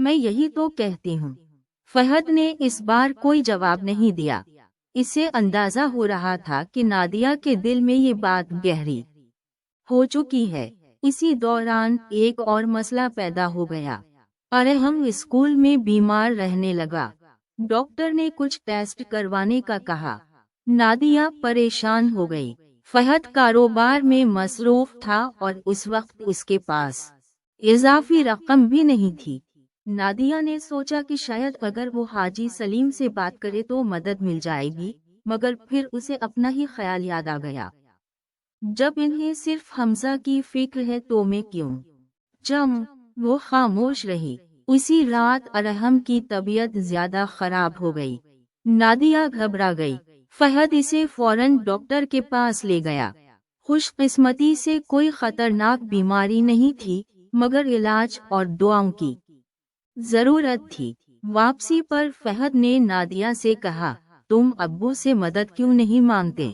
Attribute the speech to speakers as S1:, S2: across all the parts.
S1: मैं यही तो कहती हूँ। फहद ने इस बार कोई जवाब नहीं दिया। इसे अंदाजा हो रहा था कि नादिया के दिल में ये बात गहरी हो चुकी है। इसी दौरान एक और मसला पैदा हो गया। अरहम स्कूल में बीमार रहने लगा। डॉक्टर ने कुछ टेस्ट करवाने का कहा। नादिया परेशान हो गई। फहद कारोबार में मसरूफ था और उस वक्त उसके पास इजाफी रकम भी नहीं थी। नादिया ने सोचा कि शायद अगर वो हाजी सलीम से बात करे तो मदद मिल जाएगी, मगर फिर उसे अपना ही ख्याल याद आ गया। जब इन्हें सिर्फ हमजा की फिक्र है तो मैं क्यों? वो खामोश रही। उसी रात अरहम की तबीयत ज्यादा खराब हो गई। नादिया घबरा गई। फहद इसे फौरन डॉक्टर के पास ले गया। खुशकिस्मती से कोई खतरनाक बीमारी नहीं थी, मगर इलाज और दुआओं की जरूरत थी। वापसी पर फहद ने नादिया से कहा, तुम अब्बू से मदद क्यों नहीं मांगते?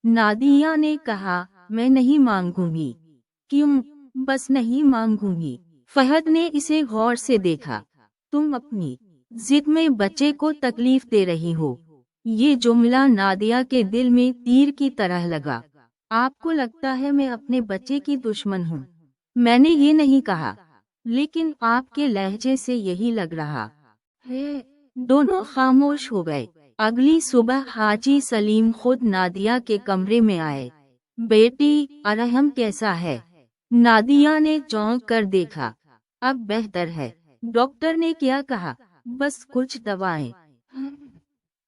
S1: नादिया ने कहा, मैं नहीं मांगूंगी। क्यों? बस नहीं मांगूंगी। फहद ने इसे गौर से देखा। तुम अपनी जिद में बच्चे को तकलीफ दे रही हो। ये जुमला नादिया के दिल में तीर की तरह लगा। आपको लगता है मैं अपने बच्चे की दुश्मन हूँ? मैंने ये नहीं कहा, लेकिन आपके लहजे से यही लग रहा है। दोनों खामोश हो गए। अगली सुबह हाजी सलीम खुद नादिया के कमरे में आए। बेटी, अरहम कैसा है? नादिया ने चौंक कर देखा। अब बेहतर है। डॉक्टर ने क्या कहा? बस कुछ दवाएं।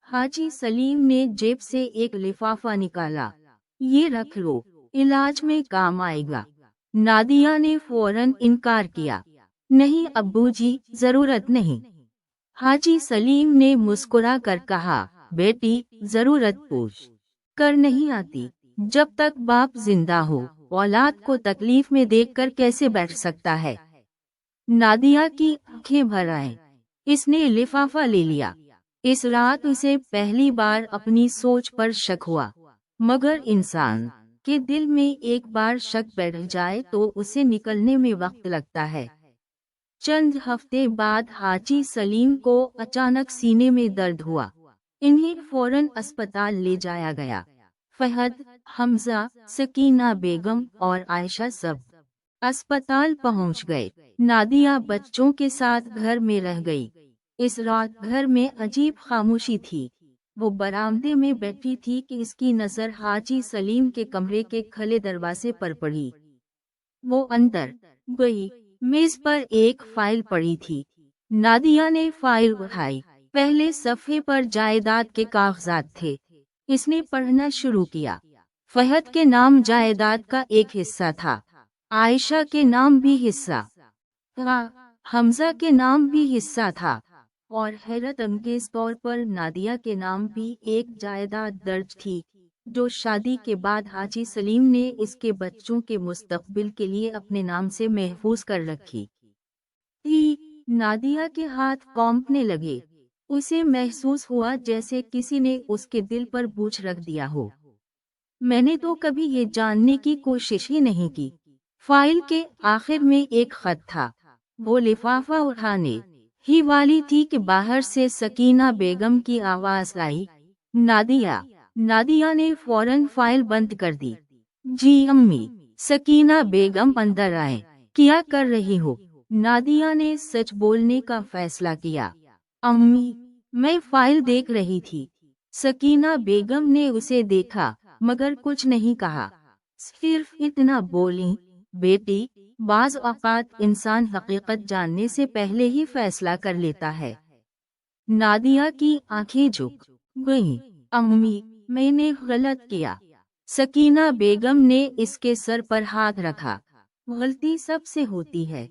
S1: हाजी सलीम ने जेब से एक लिफाफा निकाला। ये रख लो, इलाज में काम आएगा। नादिया ने फौरन इनकार किया। नहीं अब्बूजी, जरूरत नहीं। हाजी सलीम ने मुस्कुरा कर कहा, बेटी, जरूरत पूछ कर नहीं आती। जब तक बाप जिंदा हो, औलाद को तकलीफ में देखकर कैसे बैठ सकता है? नादिया की आंखें भर आए। इसने लिफाफा ले लिया। इस रात उसे पहली बार अपनी सोच पर शक हुआ, मगर इंसान के दिल में एक बार शक बैठ जाए तो उसे निकलने में वक्त लगता है। चंद हफ्ते बाद हाजी सलीम को अचानक सीने में दर्द हुआ। इन्हें फौरन अस्पताल ले जाया गया। फहद, हमजा, सकीना बेगम और आयशा सब अस्पताल पहुंच गए। नादिया बच्चों के साथ घर में रह गई। इस रात घर में अजीब खामोशी थी। वो बरामदे में बैठी थी कि इसकी नजर हाजी सलीम के कमरे के खुले दरवाजे पर पड़ी। वो अंदर गई। मेज पर एक फाइल पड़ी थी। नादिया ने फाइल उठाई। पहले सफ़े पर जायदाद के कागजात थे। इसने पढ़ना शुरू किया। फहद के नाम जायदाद का एक हिस्सा था। आयशा के नाम भी हिस्सा था। हमजा के नाम भी हिस्सा था। और हैरत अंगेज तौर पर नादिया के नाम भी एक जायदाद दर्ज थी, जो शादी के बाद हाजी सलीम ने इसके बच्चों के मुस्तकबिल के लिए अपने नाम से महफूज कर रखी थी। नादिया के हाथ कांपने लगे। उसे महसूस हुआ जैसे किसी ने उसके दिल पर बोझ रख दिया हो। मैंने तो कभी ये जानने की कोशिश ही नहीं की। फाइल के आखिर में एक खत था। वो लिफाफा उठाने ही वाली थी कि बाहर से सकीना बेगम की आवाज आई, नादिया। नादिया ने फौरन फाइल बंद कर दी। जी अम्मी। सकीना बेगम अंदर आए। क्या कर रही हो? नादिया ने सच बोलने का फैसला किया। अम्मी, मैं फाइल देख रही थी। सकीना बेगम ने उसे देखा, मगर कुछ नहीं कहा। सिर्फ इतना बोली, बेटी, बाज़ औक़ात इंसान हकीकत जानने से पहले ही फैसला कर लेता है। नादिया की आंखें झुक गईं। अम्मी, मैंने गलत किया। सकीना बेगम ने इसके सर पर हाथ रखा। गलती सबसे होती है।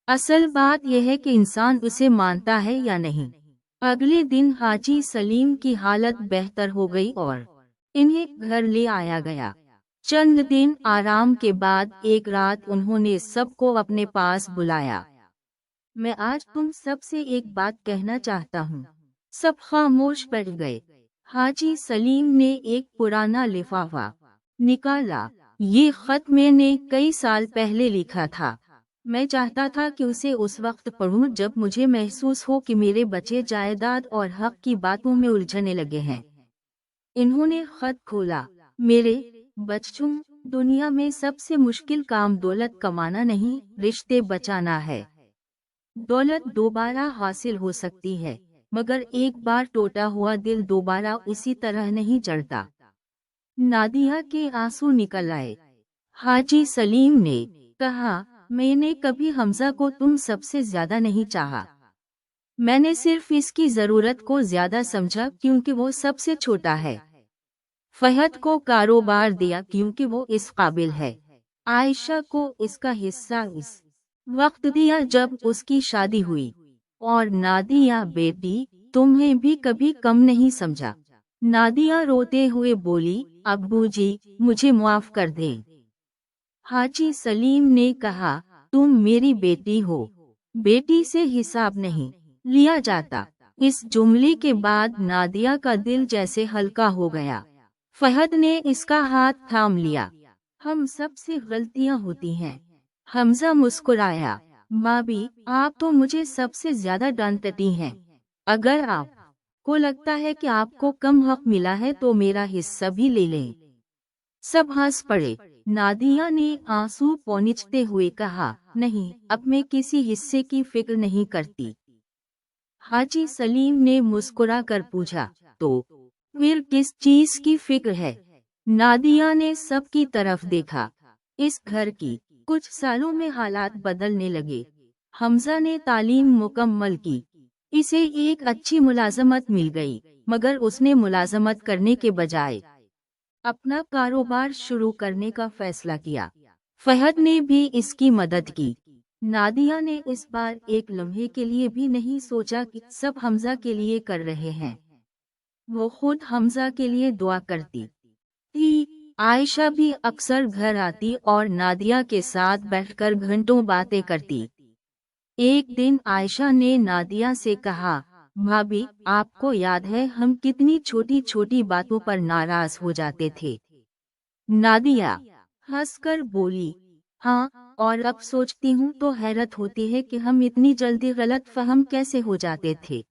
S1: असल बात यह है कि इंसान उसे मानता है या नहीं। अगले दिन हाजी सलीम की हालत बेहतर हो गई और इन्हें घर ले आया गया। चंद दिन आराम के बाद एक रात उन्होंने सबको अपने पास बुलाया। मैं आज तुम सबसे एक बात कहना चाहता हूँ। सब खामोश बैठ गए। हाजी सलीम ने एक पुराना लिफाफा निकाला। ये खत मैंने कई साल पहले लिखा था। मैं चाहता था कि उसे उस वक्त पढ़ूं जब मुझे महसूस हो कि मेरे बच्चे जायदाद और हक की बातों में उलझने लगे हैं। इन्होंने खत खोला। मेरे बच्चों, दुनिया में सबसे मुश्किल काम दौलत कमाना नहीं, रिश्ते बचाना है। दौलत दोबारा हासिल हो सकती है, मगर एक बार टूटा हुआ दिल दोबारा उसी तरह नहीं जड़ता। नादिया के आंसू निकल आए। हाजी सलीम ने कहा, मैंने कभी हमजा को तुम सबसे ज्यादा नहीं चाहा। मैंने सिर्फ इसकी जरूरत को ज्यादा समझा क्योंकि वो सबसे छोटा है। फहद को कारोबार दिया क्योंकि वो इस काबिल है। आयशा को इसका हिस्सा इस वक्त दिया जब उसकी शादी हुई। और नादिया बेटी, तुम्हें भी कभी कम नहीं समझा। नादिया रोते हुए बोली, अब्बू जी, मुझे माफ कर दें। हाजी सलीम ने कहा, तुम मेरी बेटी हो, बेटी से हिसाब नहीं लिया जाता। इस जुमले के बाद नादिया का दिल जैसे हल्का हो गया। फहद ने इसका हाथ थाम लिया। हम सबसे गलतियां होती हैं। हमजा मुस्कुराया। माँ, आप तो मुझे सबसे ज्यादा डांटती हैं। अगर आप को लगता है कि आपको कम हक मिला है तो मेरा हिस्सा भी ले लें। सब हंस पड़े। नादिया ने आंसू पोंछते हुए कहा, नहीं, अब मैं किसी हिस्से की फिक्र नहीं करती। हाजी सलीम ने मुस्कुरा कर पूछा, तो फिर किस चीज की फिक्र है? नादिया ने सबकी तरफ देखा। इस घर की। कुछ सालों में हालात बदलने लगे। हमजा ने तालीम मुकम्मल की। इसे एक अच्छी मुलाजमत मिल गई, मगर उसने मुलाजमत करने के बजाय अपना कारोबार शुरू करने का फैसला किया। फहद ने भी इसकी मदद की। नादिया ने इस बार एक लम्हे के लिए भी नहीं सोचा कि सब हमजा के लिए कर रहे हैं। वो खुद हमजा के लिए दुआ करती थी। आयशा भी अक्सर घर आती और नादिया के साथ बैठकर घंटों बातें करती। एक दिन आयशा ने नादिया से कहा, भाभी, आपको याद है हम कितनी छोटी छोटी बातों पर नाराज हो जाते थे? नादिया हंसकर बोली, हाँ, और अब सोचती हूँ तो हैरत होती है कि हम इतनी जल्दी गलत फहम कैसे हो जाते थे।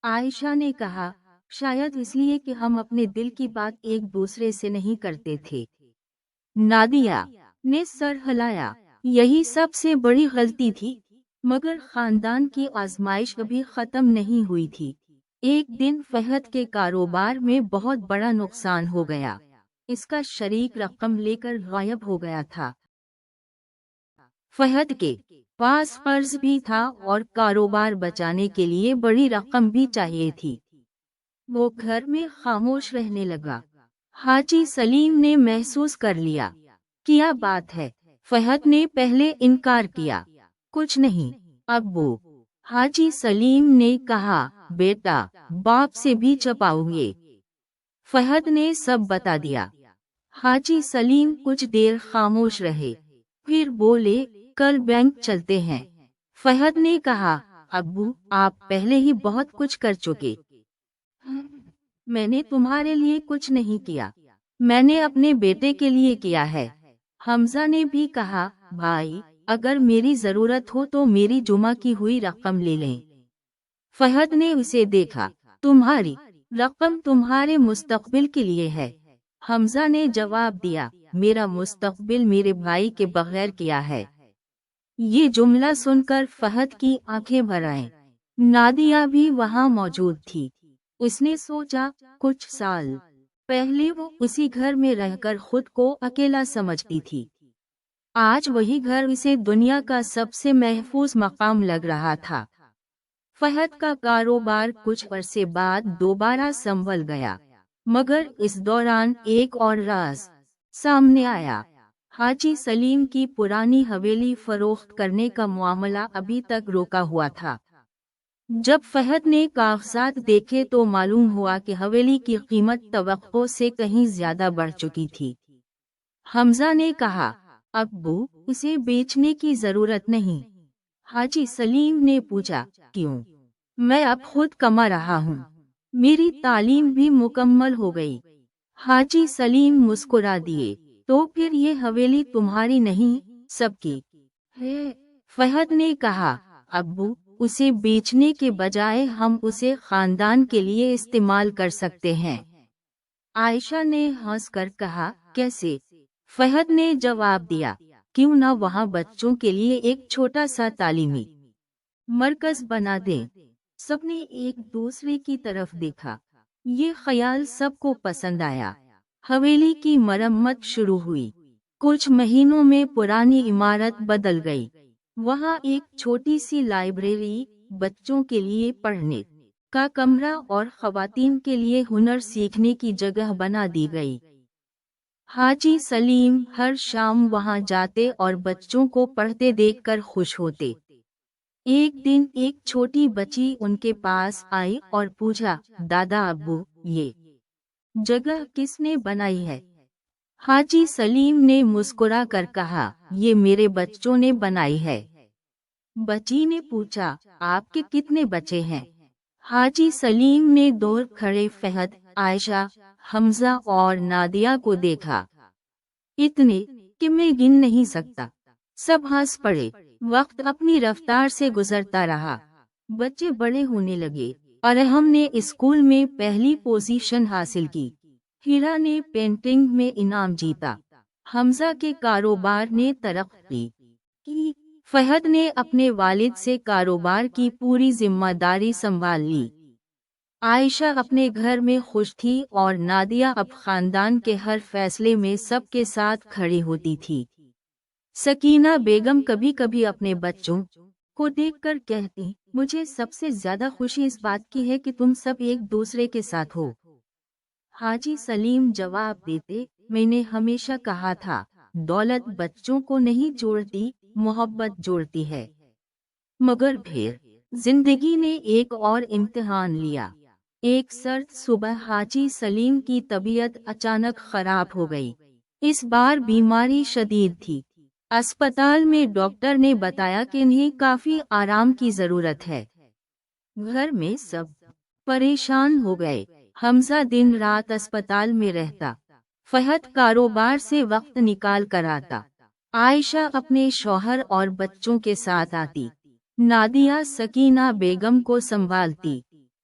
S1: आयशा ने कहा, शायद इसलिए कि हम अपने दिल की बात एक दूसरे से नहीं करते थे। नादिया ने सर हिलाया। यही सबसे बड़ी गलती थी, मगर खानदान की आजमाइश अभी खत्म नहीं हुई थी। एक दिन फहद के कारोबार में बहुत बड़ा नुकसान हो गया। इसका शरीक रकम लेकर गायब हो गया था। फहद के पास कर्ज भी था और कारोबार बचाने के लिए बड़ी रकम भी चाहिए थी। वो घर में खामोश रहने लगा। हाजी सलीम ने महसूस कर लिया। क्या बात है? फहद ने पहले इनकार किया। कुछ नहीं, अब्बू। हाजी सलीम ने कहा, बेटा, बाप से भी छुपाओगे? फहद ने सब बता दिया। हाजी सलीम कुछ देर खामोश रहे, फिर बोले, कल बैंक चलते हैं। फहद ने कहा, अब्बू, आप पहले ही बहुत कुछ कर चुके। मैंने तुम्हारे लिए कुछ नहीं किया, मैंने अपने बेटे के लिए किया है। हमजा ने भी कहा, भाई, अगर मेरी जरूरत हो तो मेरी जुमा की हुई रकम ले लें। फहद ने उसे देखा। तुम्हारी रकम तुम्हारे मुस्तकबिल के लिए है। हमजा ने जवाब दिया, मेरा मुस्तकबिल मेरे भाई के बगैर क्या है? ये जुमला सुनकर फहद की आंखें भर आईं। नादिया भी वहाँ मौजूद थी। उसने सोचा, कुछ साल पहले वो उसी घर में रहकर खुद को अकेला समझती थी। आज वही घर उसे दुनिया का सबसे महफूज मकाम लग रहा था। फहद का कारोबार कुछ अरसे बाद दोबारा संभल गया, मगर इस दौरान एक और राज सामने आया। हाजी सलीम की पुरानी हवेली फरोख्त करने का मामला अभी तक रोका हुआ था। जब फहद ने कागजात देखे तो मालूम हुआ कि हवेली की कीमत तवक्को से कहीं ज्यादा बढ़ चुकी थी। हमजा ने कहा, अब्बू, उसे बेचने की जरूरत नहीं। हाजी सलीम ने पूछा, क्यों? मैं अब खुद कमा रहा हूँ, मेरी तालीम भी मुकम्मल हो गई। हाजी सलीम मुस्कुरा दिए, तो फिर ये हवेली तुम्हारी नहीं, सबकी है। फहद ने कहा, अब्बू, उसे बेचने के बजाय हम उसे खानदान के लिए इस्तेमाल कर सकते हैं। आयशा ने हंसकर कहा, कैसे? फहद ने जवाब दिया, क्यों न वहाँ बच्चों के लिए एक छोटा सा तालीमी मरकज बना दें। सबने एक दूसरे की तरफ देखा। ये ख्याल सबको पसंद आया। हवेली की मरम्मत शुरू हुई। कुछ महीनों में पुरानी इमारत बदल गई। वहाँ एक छोटी सी लाइब्रेरी, बच्चों के लिए पढ़ने का कमरा और खवातीन के लिए हुनर सीखने की जगह बना दी गई। हाजी सलीम हर शाम वहाँ जाते और बच्चों को पढ़ते देखकर खुश होते। एक दिन एक छोटी बच्ची उनके पास आई और पूछा, दादा अब्बू, ये जगह किसने बनाई है? हाजी सलीम ने मुस्कुरा कर कहा, ये मेरे बच्चों ने बनाई है। बच्ची ने पूछा, आपके कितने बच्चे हैं? हाजी सलीम ने दूर खड़े फहद, आयशा, हमजा और नादिया को देखा। इतने कि मैं गिन नहीं सकता। सब हंस पड़े। वक्त अपनी रफ्तार से गुजरता रहा। बच्चे बड़े होने लगे। अरहम ने स्कूल में पहली पोजीशन हासिल की। हीरा ने पेंटिंग में इनाम जीता। हमजा के कारोबार ने तरक्की की। फहद ने अपने वालिद से कारोबार की पूरी जिम्मेदारी संभाल ली। आयशा अपने घर में खुश थी और नादिया अब खानदान के हर फैसले में सबके साथ खड़ी होती थी। सकीना बेगम कभी कभी अपने बच्चों को देखकर कहती, मुझे सबसे ज्यादा खुशी इस बात की है कि तुम सब एक दूसरे के साथ हो। हाजी सलीम जवाब देते, मैंने हमेशा कहा था, दौलत बच्चों को नहीं जोड़ती, मोहब्बत जोड़ती है। मगर फिर जिंदगी ने एक और इम्तिहान लिया। एक सर्द सुबह हाजी सलीम की तबीयत अचानक खराब हो गई। इस बार बीमारी शदीद थी। अस्पताल में डॉक्टर ने बताया कि इन्हें काफी आराम की जरूरत है। घर में सब परेशान हो गए। हमजा दिन रात अस्पताल में रहता। फहद कारोबार से वक्त निकाल कर आता। आयशा अपने शौहर और बच्चों के साथ आती। नादिया सकीना बेगम को संभालती।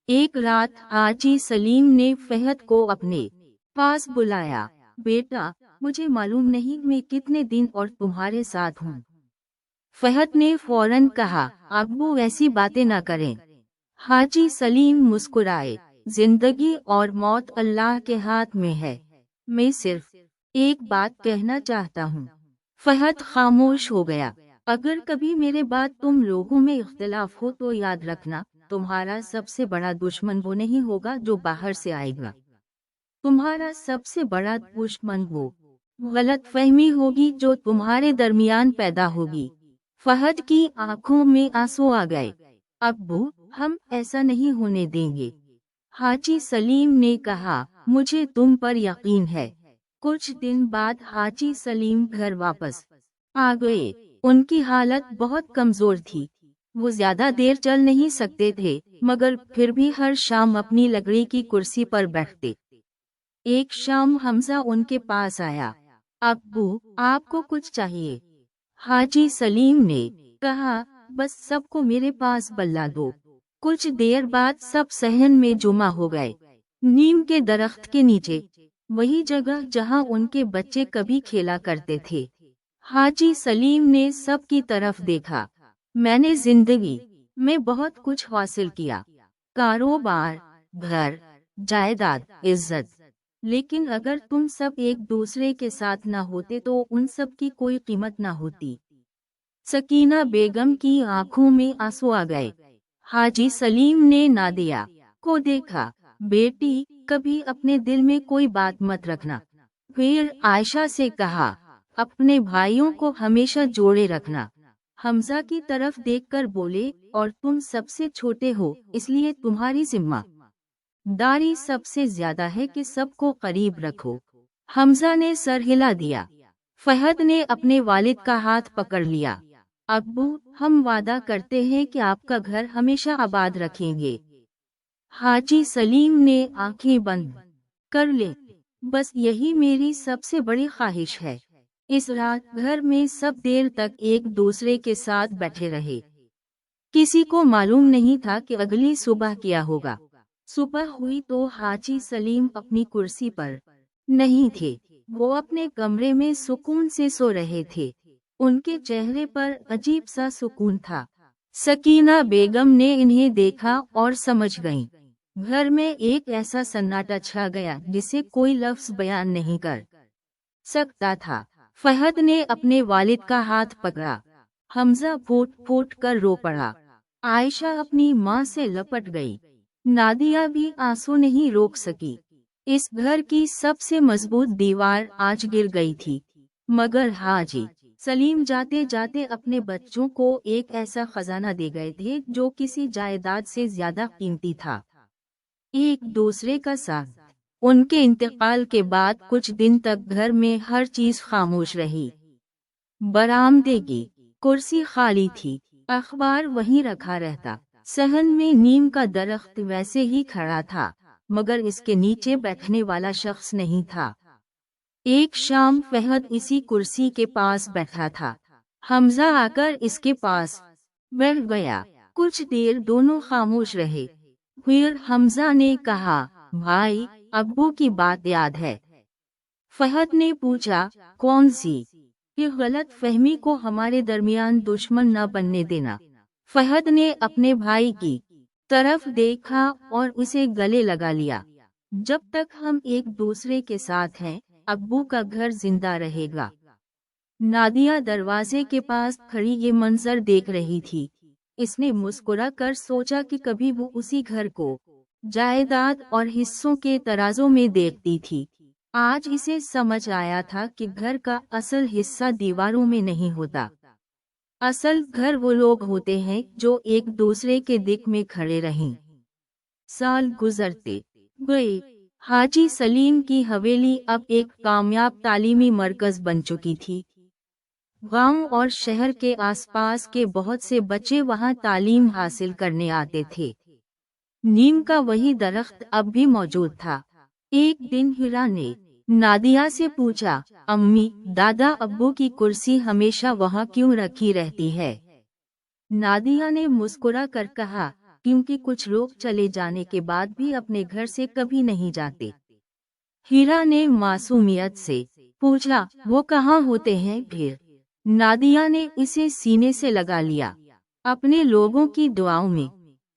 S1: एक रात हाजी सलीम ने फहद को अपने पास बुलाया, बेटा, मुझे मालूम नहीं मैं कितने दिन और तुम्हारे साथ हूँ। फहद ने फौरन कहा, अब्बू ऐसी बातें न करें। हाजी सलीम मुस्कुराए, जिंदगी और मौत अल्लाह के हाथ में है। मैं सिर्फ एक बात कहना चाहता हूँ। फहद खामोश हो गया। अगर कभी मेरे बाद तुम लोगों में इख्तिलाफ हो तो याद रखना, तुम्हारा सबसे बड़ा दुश्मन वो नहीं होगा जो बाहर से आएगा। तुम्हारा सबसे बड़ा दुश्मन वो गलतफहमी होगी जो तुम्हारे दरमियान पैदा होगी। फहद की आंखों में आंसू आ गए। अब्बू, हम ऐसा नहीं होने देंगे। हाजी सलीम ने कहा, मुझे तुम पर यकीन है। कुछ दिन बाद हाजी सलीम घर वापस आ गए। उनकी हालत बहुत कमजोर थी। वो ज्यादा देर चल नहीं सकते थे, मगर फिर भी हर शाम अपनी लकड़ी की कुर्सी पर बैठते। एक शाम हमजा उनके पास आया। अब्बू, आपको कुछ चाहिए? हाजी सलीम ने कहा, बस सबको मेरे पास बल्ला दो। कुछ देर बाद सब सहन में जुमा हो गए। नीम के दरख्त के नीचे, वही जगह जहां उनके बच्चे कभी खेला करते थे। हाजी सलीम ने सबकी तरफ देखा। मैंने जिंदगी में बहुत कुछ हासिल किया, कारोबार, घर, जायदाद, इज्जत, लेकिन अगर तुम सब एक दूसरे के साथ न होते तो उन सब की कोई कीमत न होती। सकीना बेगम की आंखों में आंसू आ गए। हाजी सलीम ने नादिया को देखा, बेटी, कभी अपने दिल में कोई बात मत रखना। फिर आयशा से कहा, अपने भाइयों को हमेशा जोड़े रखना। हमजा की तरफ देखकर बोले, और तुम सबसे छोटे हो, इसलिए तुम्हारी जिम्मा दारी सबसे ज्यादा है कि सबको करीब रखो। हमजा ने सर हिला दिया। फहद ने अपने वालिद का हाथ पकड़ लिया। अब्बू, हम वादा करते हैं कि आपका घर हमेशा आबाद रखेंगे। हाजी सलीम ने आंखें बंद कर ले। बस यही मेरी सबसे बड़ी ख्वाहिश है। इस रात घर में सब देर तक एक दूसरे के साथ बैठे रहे। किसी को मालूम नहीं था कि अगली सुबह क्या होगा। सुबह हुई तो हाजी सलीम अपनी कुर्सी पर नहीं थे। वो अपने कमरे में सुकून से सो रहे थे। उनके चेहरे पर अजीब सा सुकून था। सकीना बेगम ने इन्हें देखा और समझ गईं। घर में एक ऐसा सन्नाटा छा गया जिसे कोई लफ्ज बयान नहीं कर सकता था। फहद ने अपने वालिद का हाथ पकड़ा। हमजा फूट फूट कर रो पड़ा। आयशा अपनी माँ से लपट गई। नादिया भी आंसू नहीं रोक सकी। इस घर की सबसे मजबूत दीवार आज गिर गई थी। मगर हाजी सलीम जाते जाते अपने बच्चों को एक ऐसा खजाना दे गए थे जो किसी जायदाद से ज्यादा कीमती था। एक दूसरे का साथ। उनके इंतकाल के बाद कुछ दिन तक घर में हर चीज खामोश रही। बरामदे की कुर्सी खाली थी। अखबार वहीं रखा रहता। सहन में नीम का दरख्त वैसे ही खड़ा था, मगर इसके नीचे बैठने वाला शख्स नहीं था। एक शाम फहद इसी कुर्सी के पास बैठा था। हमजा आकर इसके पास बैठ गया। कुछ देर दोनों खामोश रहे। फिर हमजा ने कहा, भाई, अब्बू की बात याद है? फहद ने पूछा, कौन सी? कि गलत फहमी को हमारे दरमियान दुश्मन न बनने देना। फहद ने अपने भाई की तरफ देखा और उसे गले लगा लिया। जब तक हम एक दूसरे के साथ हैं, अब्बू का घर जिंदा रहेगा। नादिया दरवाजे के पास खड़ी ये मंजर देख रही थी। इसने मुस्कुरा कर सोचा कि कभी वो उसी घर को जायदाद और हिस्सों के तराजों में देखती थी। आज इसे समझ आया था कि घर का असल हिस्सा दीवारों में नहीं होता। असल घर वो लोग होते हैं जो एक दूसरे के दिक में खड़े रहें। साल गुजरते गए। हाजी सलीम की हवेली अब एक कामयाब तालीमी मरकज बन चुकी थी। गांव और शहर के आसपास के बहुत से बच्चे वहां तालीम हासिल करने आते थे। नीम का वही दरख्त अब भी मौजूद था। एक दिन हिरा ने नादिया से पूछा, अम्मी, दादा अब्बू की कुर्सी हमेशा वहाँ क्यों रखी रहती है? नादिया ने मुस्कुरा कर कहा, क्योंकि कुछ लोग चले जाने के बाद भी अपने घर से कभी नहीं जाते। हीरा ने मासूमियत से पूछा, वो कहाँ होते हैं फिर? नादिया ने इसे सीने से लगा लिया, अपने लोगों की दुआओं में।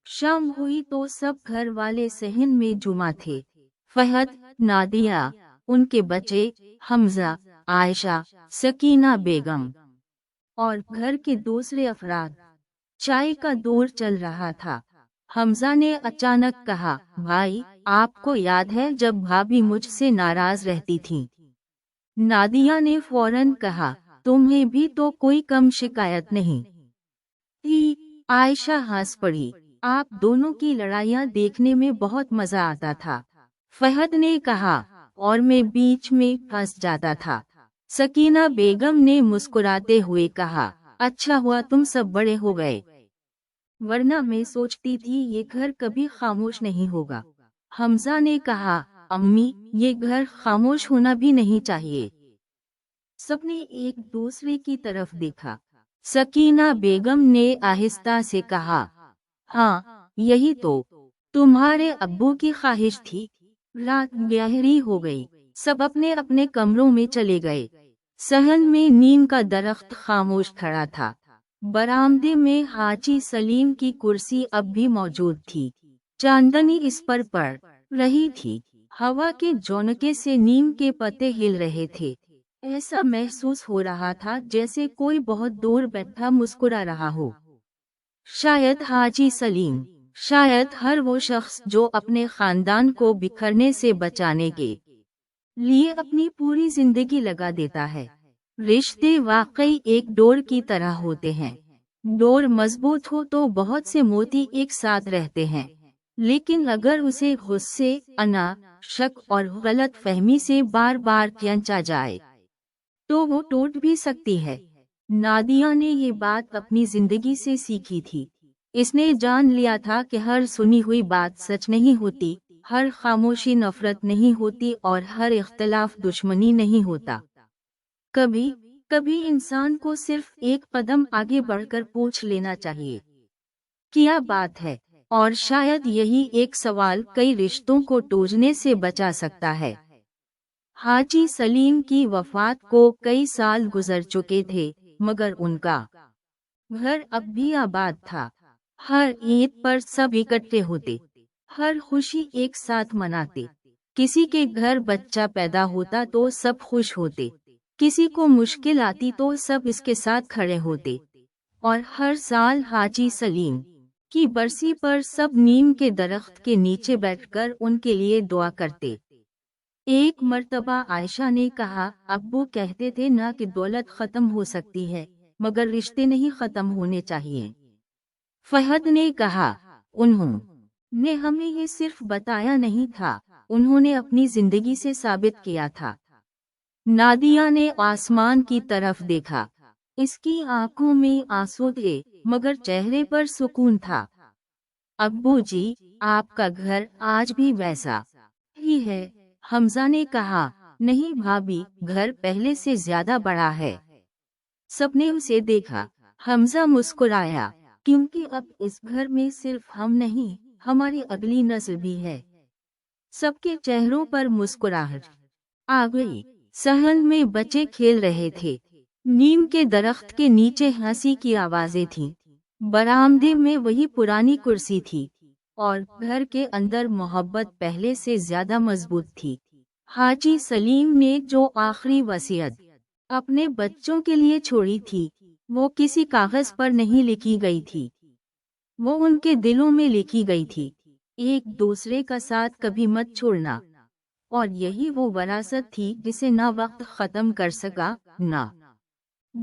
S1: शाम हुई तो सब घर वाले सहन में जुमा थे। फहद, नादिया, उनके बच्चे, हमजा, आयशा, सकीना बेगम और घर के दूसरे अफराद। चाय का दौर चल रहा था। हमजा ने अचानक कहा, भाई, आपको याद है जब भाभी मुझसे नाराज रहती थीं? नादिया ने फौरन कहा, तुम्हें भी तो कोई कम शिकायत नहीं थी। आयशा हंस पड़ी। आप दोनों की लड़ाइयाँ देखने में बहुत मजा आता था। फहद ने कहा, और मैं बीच में फंस जाता था। सकीना बेगम ने मुस्कुराते हुए कहा, अच्छा हुआ तुम सब बड़े हो गए, वरना मैं सोचती थी ये घर कभी खामोश नहीं होगा। हमजा ने कहा, अम्मी, ये घर खामोश होना भी नहीं चाहिए। सबने एक दूसरे की तरफ देखा। सकीना बेगम ने आहिस्ता से कहा, हाँ, यही तो तुम्हारे अब्बू की ख्वाहिश थी। रात गहरी हो गई। सब अपने अपने कमरों में चले गए। सहन में नीम का दरख्त खामोश खड़ा था। बरामदे में हाजी सलीम की कुर्सी अब भी मौजूद थी। चांदनी इस पर पड़ रही थी। हवा के झोंके से नीम के पत्ते हिल रहे थे। ऐसा महसूस हो रहा था जैसे कोई बहुत दूर बैठा मुस्कुरा रहा हो। शायद हाजी सलीम, शायद हर वो शख्स जो अपने खानदान को बिखरने से बचाने के लिए अपनी पूरी जिंदगी लगा देता है। रिश्ते वाकई एक डोर की तरह होते हैं। डोर मजबूत हो तो बहुत से मोती एक साथ रहते हैं, लेकिन अगर उसे गुस्से, अना, शक और गलत फहमी से बार बार खींचा जाए तो वो टूट भी सकती है। नादिया ने ये बात अपनी जिंदगी से सीखी थी। इसने जान लिया था कि हर सुनी हुई बात सच नहीं होती, हर खामोशी नफरत नहीं होती और हर इख्तलाफ दुश्मनी नहीं होता। कभी कभी इंसान को सिर्फ एक कदम आगे बढ़कर पूछ लेना चाहिए, क्या बात है? और शायद यही एक सवाल कई रिश्तों को टूटने से बचा सकता है। हाजी सलीम की वफात को कई साल गुजर चुके थे, मगर उनका घर अब भी आबाद था। हर ईद पर सब इकट्ठे होते, हर खुशी एक साथ मनाते। किसी के घर बच्चा पैदा होता तो सब खुश होते, किसी को मुश्किल आती तो सब इसके साथ खड़े होते। और हर साल हाजी सलीम की बरसी पर सब नीम के दरख्त के नीचे बैठकर उनके लिए दुआ करते। एक मर्तबा आयशा ने कहा, अब्बू कहते थे ना कि दौलत खत्म हो सकती है, मगर रिश्ते नहीं खत्म होने चाहिए। फहद ने कहा, उन्होंने हमें ये सिर्फ बताया नहीं था, उन्होंने अपनी जिंदगी से साबित किया था। नादिया ने आसमान की तरफ देखा, इसकी आंखों में आंसू थे, मगर चेहरे पर सुकून था। अब्बू जी, आपका घर आज भी वैसा ही है? हमजा ने कहा, नहीं भाभी, घर पहले से ज्यादा बड़ा है। सबने उसे देखा। हमजा मुस्कुराया, क्योंकि अब इस घर में सिर्फ हम नहीं, हमारी अगली नस्ल भी है। सबके चेहरों पर मुस्कुराहट आ गई। सहन में बच्चे खेल रहे थे, नीम के दरख्त के नीचे हंसी की आवाजें थीं। बरामदे में वही पुरानी कुर्सी थी, और घर के अंदर मोहब्बत पहले से ज्यादा मजबूत थी। हाजी सलीम ने जो आखिरी वसीयत अपने बच्चों के लिए छोड़ी थी, वो किसी कागज पर नहीं लिखी गई थी, वो उनके दिलों में लिखी गई थी। एक दूसरे का साथ कभी मत छोड़ना। और यही वो विरासत थी जिसे ना वक्त खत्म कर सका, ना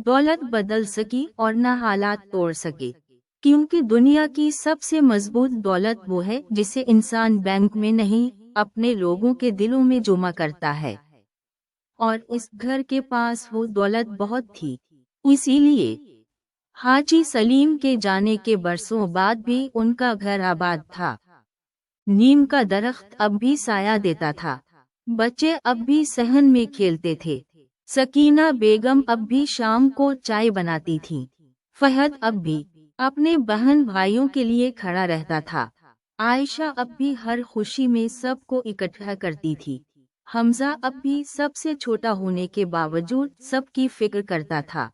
S1: दौलत बदल सकी और ना हालात तोड़ सके। क्योंकि दुनिया की सबसे मजबूत दौलत वो है जिसे इंसान बैंक में नहीं, अपने लोगों के दिलों में जमा करता है। और इस घर के पास वो दौलत बहुत थी। इसीलिए हाजी सलीम के जाने के बरसों बाद भी उनका घर आबाद था। नीम का दरख्त अब भी साया देता था, बच्चे अब भी सहन में खेलते थे, सकीना बेगम अब भी शाम को चाय बनाती थी, फहद अब भी अपने बहन भाइयों के लिए खड़ा रहता था, आयशा अब भी हर खुशी में सबको इकट्ठा करती थी, हमजा अब भी सबसे छोटा होने के बावजूद सबकी फिक्र करता था,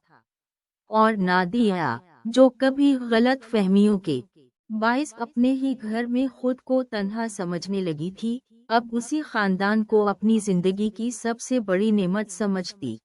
S1: और नादिया, जो कभी गलत फहमियों के बाइस अपने ही घर में खुद को तन्हा समझने लगी थी, अब उसी खानदान को अपनी जिंदगी की सबसे बड़ी नेमत समझती।